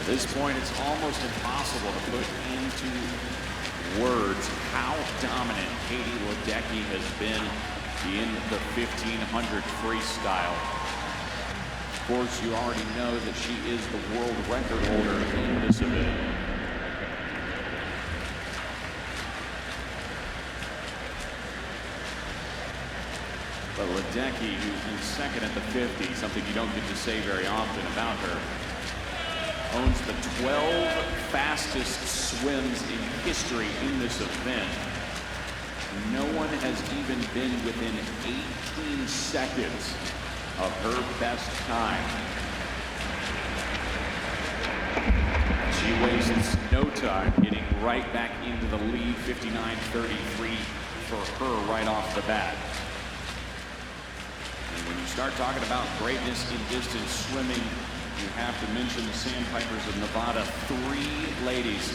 this point, it's almost impossible to put into words how dominant Katie Ledecky has been in the 1500 freestyle. Of course, you already know that she is the world record holder in this event. But Ledecky, who's in second at the 50, something you don't get to say very often about her, owns the 12 fastest swims in history in this event. No one has even been within 18 seconds of her best time. She wastes no time getting right back into the lead, 59.33 for her right off the bat. And when you start talking about greatness in distance swimming, you have to mention the Sandpipers of Nevada. 3 ladies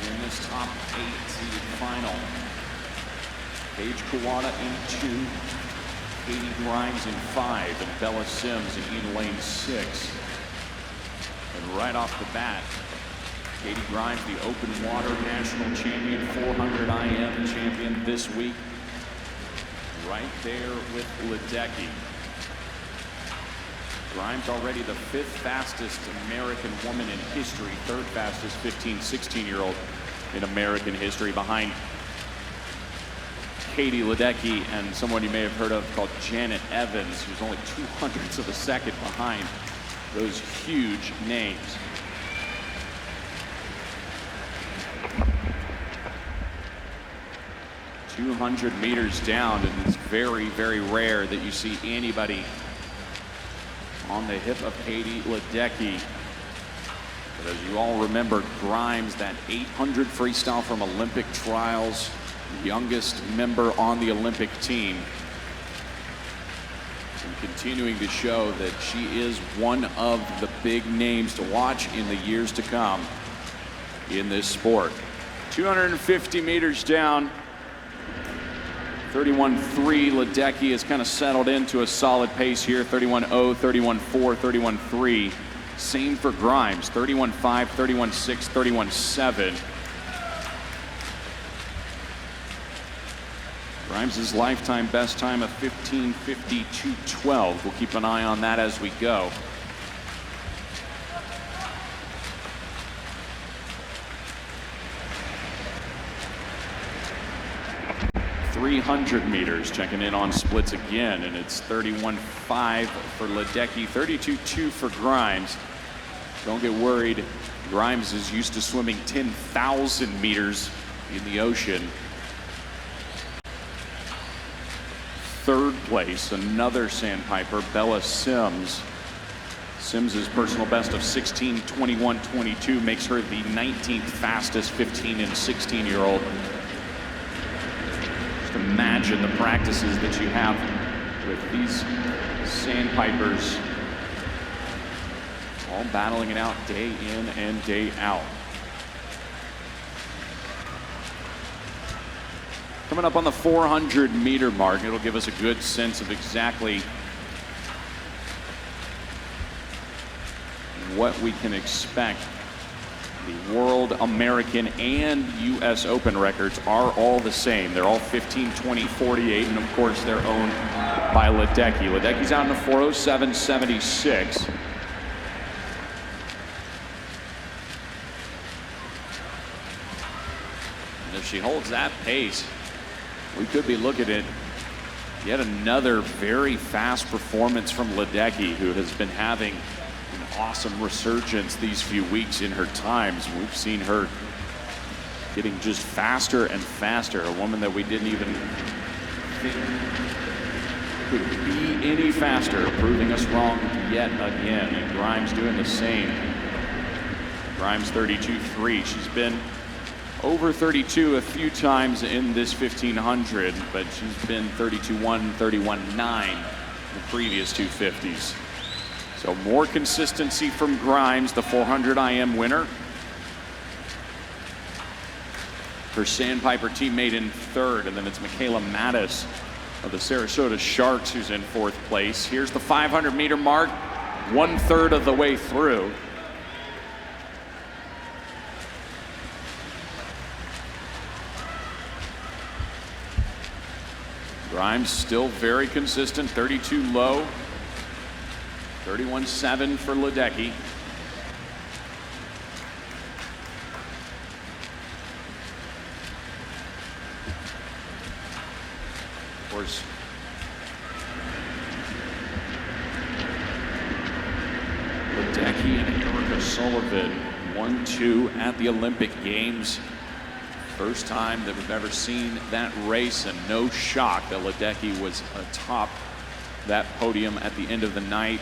in this top 8 seeded final. Paige Kawada in 2, Katie Grimes in 5, and Bella Sims in Eden Lane 6. And right off the bat, Katie Grimes, the open water national champion, 400 IM champion this week, right there with Ledecky. Grimes already the 5th fastest American woman in history, 3rd fastest 15, 16-year-old in American history, behind Katie Ledecky and someone you may have heard of called Janet Evans, who's only 0.02 of a second behind those huge names. "200 meters down, and it's very, very rare that you see anybody on the hip of Katie Ledecky. But as you all remember, Grimes, that 800 freestyle from Olympic trials, youngest member on the Olympic team, and continuing to show that she is one of the big names to watch in the years to come in this sport. 250 meters down, 31.3. Ledecky has kind of settled into a solid pace here. 31.0, 31.4, 31.3. Same for Grimes, 31.5, 31.6, 31.7. Grimes' lifetime best time of 15:52.12. We'll keep an eye on that as we go. .300 meters, checking in on splits again, and it's 31.5 for Ledecky, 32.2 for Grimes. Don't get worried, Grimes is used to swimming 10,000 meters in the ocean. 3rd place, another Sandpiper, Bella Sims. Sims's personal best of 16:21.22 makes her the 19th fastest 15 and 16-year-old. Just imagine the practices that you have with these Sandpipers, all battling it out day in and day out. Coming up on the 400 meter mark, it'll give us a good sense of exactly what we can expect. The World, American, and US Open records are all the same. They're all 15, 20, 48, and of course they're owned by Ledecky. Ledecky's out in the 4:07.76. And if she holds that pace, we could be looking at yet another very fast performance from Ledecky, who has been having an awesome resurgence these few weeks in her times. We've seen her getting just faster and faster. A woman that we didn't even think could be any faster, proving us wrong yet again. And Grimes doing the same. Grimes 32.3. She's been over 32 a few times in this 1500, but she's been 32.1, 31.9 the previous 250s. So more consistency from Grimes, the 400 IM winner. Her Sandpiper teammate in 3rd, and then it's Michaela Mattis of the Sarasota Sharks who's in 4th place. Here's the 500 meter mark, 1/3 of the way through. Grimes still very consistent, 32 low, 31.7 for Ledecky. Of course, Ledecky and Erica Sullivan 1-2 at the Olympic Games. First time that we've ever seen that race, and no shock that Ledecky was atop that podium at the end of the night.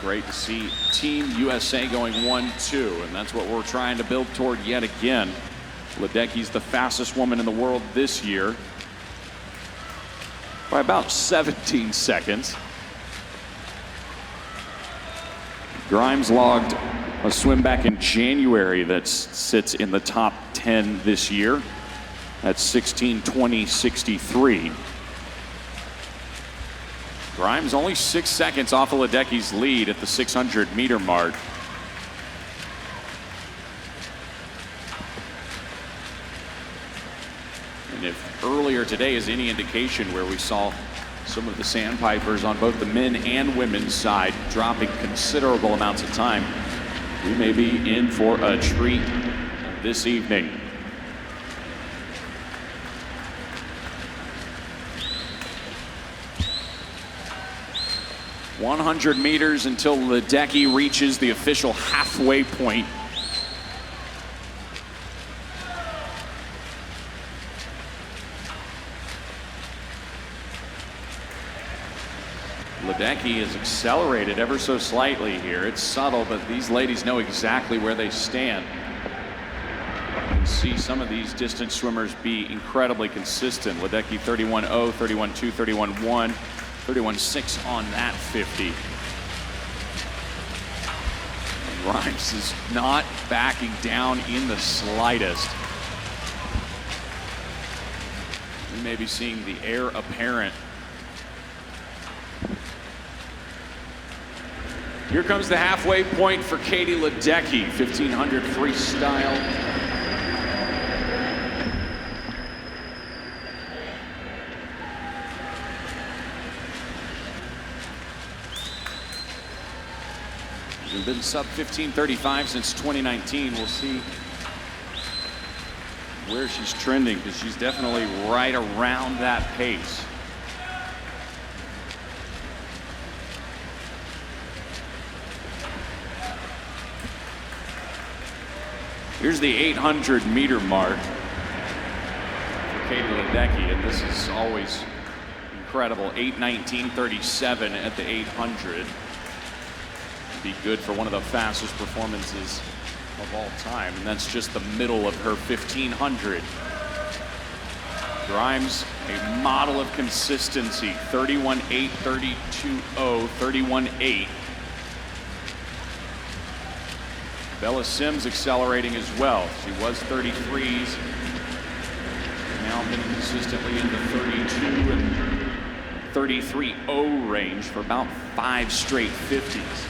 Great to see Team USA going 1-2, and that's what we're trying to build toward yet again. Ledecky's the fastest woman in the world this year by about 17 seconds. Grimes logged a swim back in January that sits in the top 10 this year at 16:20.63. Grimes only 6 seconds off of Ledecky's lead at the 600-meter mark. And if earlier today is any indication, where we saw some of the sandpipers on both the men and women's side dropping considerable amounts of time, we may be in for a treat this evening. "100 meters until Ledecky reaches the official halfway point." Ledecky is accelerated ever so slightly here. It's subtle, but these ladies know exactly where they stand. You can see some of these distance swimmers be incredibly consistent. Ledecky 31.0, 31.2, 31.1, 31.6 on that 50. Grimes is not backing down in the slightest. We may be seeing the heir apparent. Here comes the halfway point for Katie Ledecky, 1500 freestyle. She's been sub 15:35 since 2019. We'll see where she's trending, because she's definitely right around that pace. Here's the 800-meter mark for Katie Ledecky, and this is always incredible. 8:19.37 at the 800. Be good for one of the fastest performances of all time, and that's just the middle of her 1500. Grimes, a model of consistency. 31.8, 32.0, 31.8. Bella Sims accelerating as well. She was 33s. Now been consistently in the 32 and 33.0 range for about 5 straight 50s.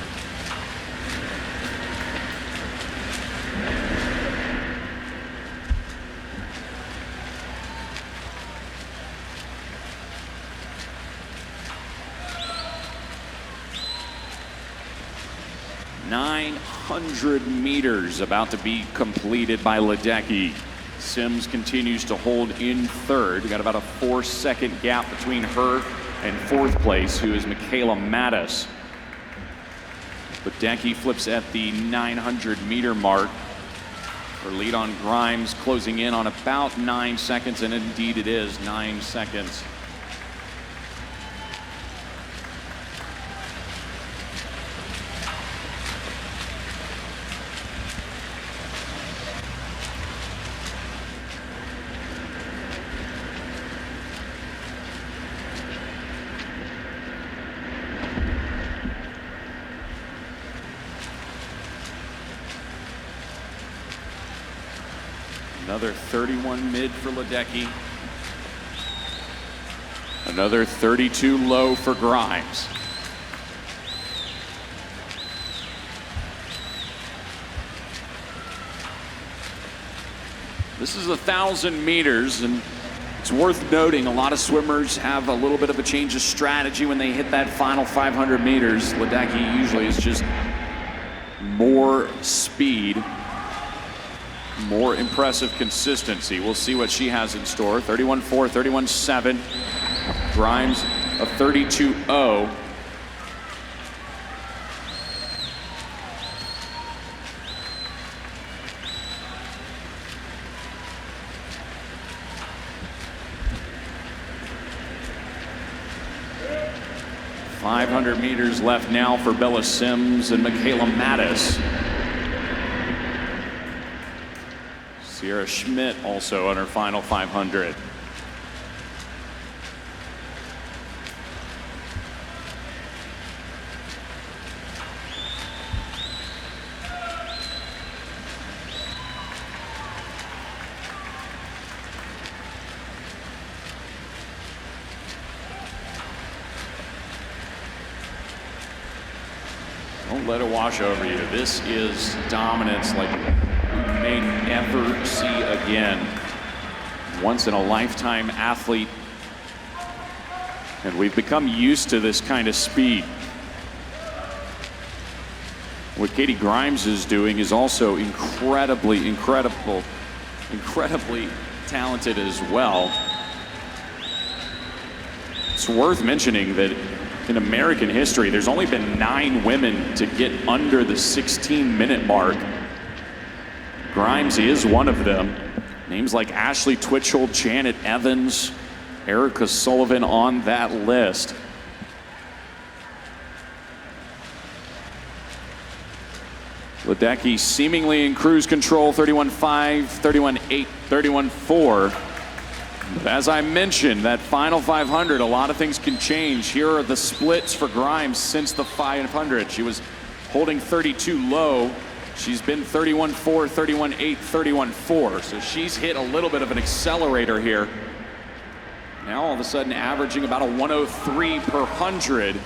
.900 meters about to be completed by Ledecky. Sims continues to hold in third. We got about a 4-second gap between her and fourth place, who is Michaela Mattis. Ledecky flips at the 900-meter mark. Her lead on Grimes closing in on about 9 seconds, and indeed it is 9 seconds. Another 31 mid for Ledecky. Another 32 low for Grimes. This is 1,000 meters, and It's worth noting a lot of swimmers have a little bit of a change of strategy when they hit that final 500 meters. Ledecky usually is just more speed, more impressive consistency. We'll see what she has in store. 31.4, 31.7. Grimes a 32.0. .500 meters left now for Bella Sims and Michaela Mattis. Sierra Schmidt also on her final 500. Don't let it wash over you. This is dominance like we may never see again. Once in a lifetime athlete. And we've become used to this kind of speed. What Katie Grimes is doing is also incredibly talented as well. It's worth mentioning that in American history, there's only been 9 women to get under the 16-minute mark. Grimes is one of them. Names like Ashley Twitchell, Janet Evans, Erica Sullivan on that list. Ledecky seemingly in cruise control, 31.5, 31.8, 31.4. But as I mentioned, that final 500, a lot of things can change. Here are the splits for Grimes since the 500. She was holding 32 low. She's been 31.4, 31.8, 31.4. So she's hit a little bit of an accelerator here. Now all of a sudden averaging about a 103 per 100.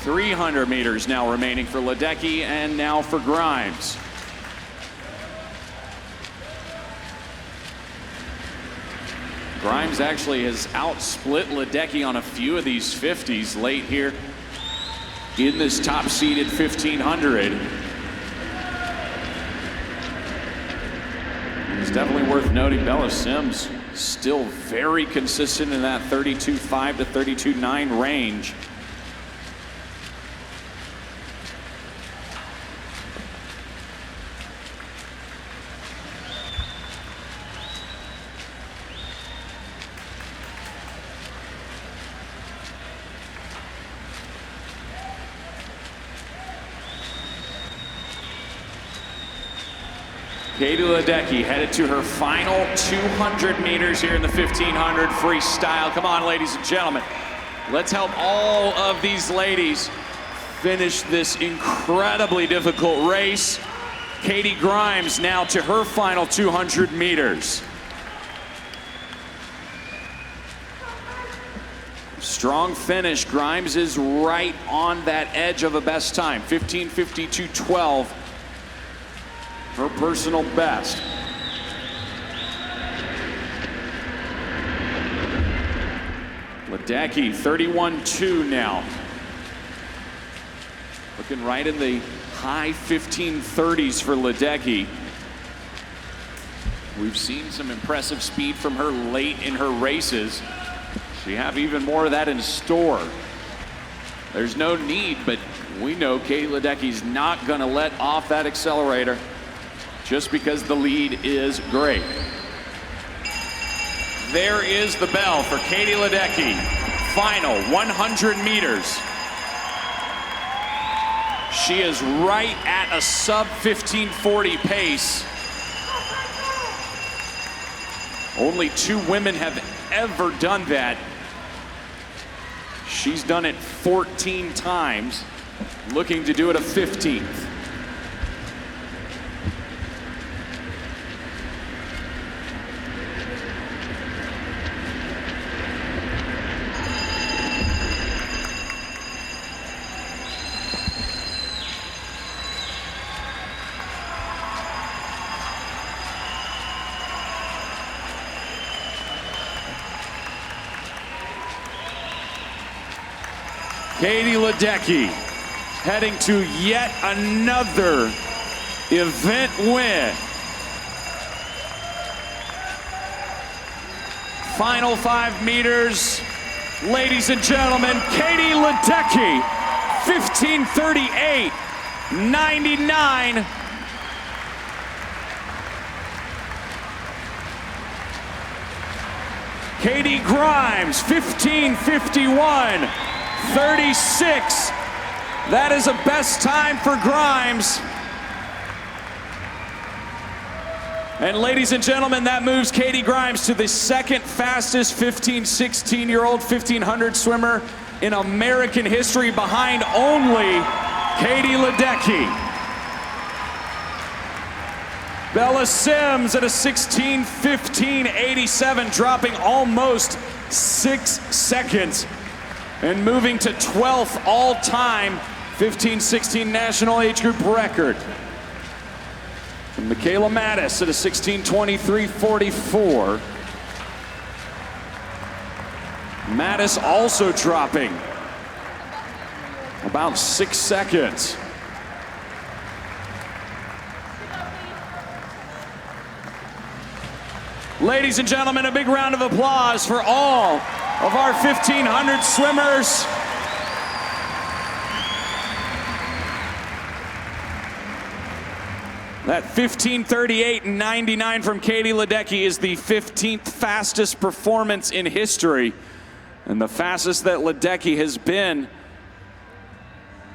300 meters now remaining for Ledecky and now for Grimes. Grimes actually has outsplit Ledecky on a few of these 50s late here in this top-seeded 1500. It's definitely worth noting Bella Sims still very consistent in that 32.5 to 32.9 range. Katie Ledecky headed to her final 200 meters here in the 1500 freestyle. Come on, ladies and gentlemen. Let's help all of these ladies finish this incredibly difficult race. Katie Grimes now to her final 200 meters. Strong finish. Grimes is right on that edge of a best time. 15:52.12. Her personal best. Ledecky 31.2 now. Looking right in the high 1530s for Ledecky. We've seen some impressive speed from her late in her races. She have even more of that in store. There's no need, but we know Katie Ledecky's not gonna let off that accelerator just because the lead is great. There is the bell for Katie Ledecky. Final 100 meters. She is right at a sub 1540 pace. Only 2 women have ever done that. She's done it 14 times, looking to do it a 15th. Katie Ledecky heading to yet another event win. Final 5 meters. Ladies and gentlemen, Katie Ledecky, 15:38.99. Katie Grimes, 15:51.36. That is a best time for Grimes. And ladies and gentlemen, that moves Katie Grimes to the second fastest 15-16-year-old 1500 swimmer in American history, behind only Katie Ledecky. Bella Sims at a 16:15.87, dropping almost 6 seconds and moving to 12th all-time 15-16 national age group record. And Michaela Mattis at a 16:23.44. Mattis also dropping about 6 seconds. Ladies and gentlemen, a big round of applause for all of our 1500 swimmers. That 15:38.99 from Katie Ledecky is the 15th fastest performance in history, and the fastest that Ledecky has been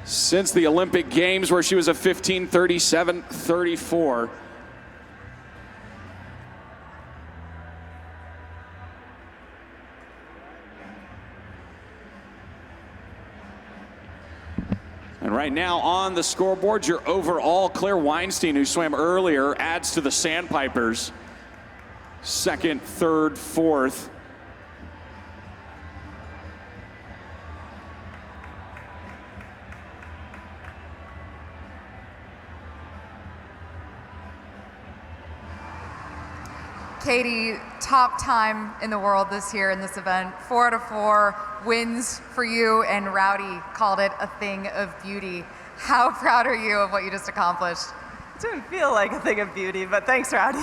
since the Olympic Games, where she was a 15:37.34. And right now on the scoreboard, your overall, Claire Weinstein, who swam earlier, adds to the Sandpipers. Second, third, fourth. Katie, top time in the world this year in this event. 4 out of 4 wins for you, and Rowdy called it a thing of beauty. How proud are you of what you just accomplished? It didn't feel like a thing of beauty, but thanks, Rowdy.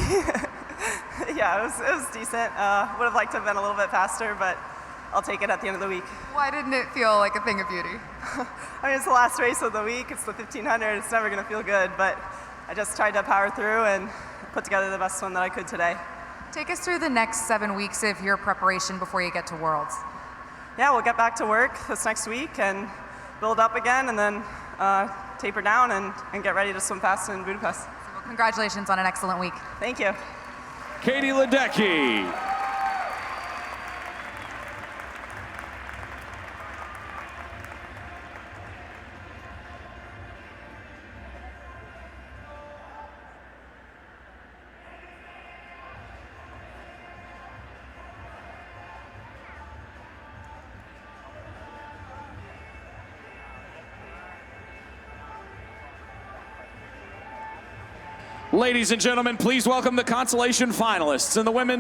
Yeah, it was decent. Would have liked to have been a little bit faster, but I'll take it at the end of the week. Why didn't it feel like a thing of beauty? I mean, it's the last race of the week. It's the 1500. It's never going to feel good, but I just tried to power through and put together the best one that I could today. Take us through the next 7 weeks of your preparation before you get to Worlds. Yeah, we'll get back to work this next week and build up again, and then taper down and get ready to swim fast in Budapest. Well, congratulations on an excellent week. Thank you. Katie Ledecky. Ladies and gentlemen, please welcome the consolation finalists in the women's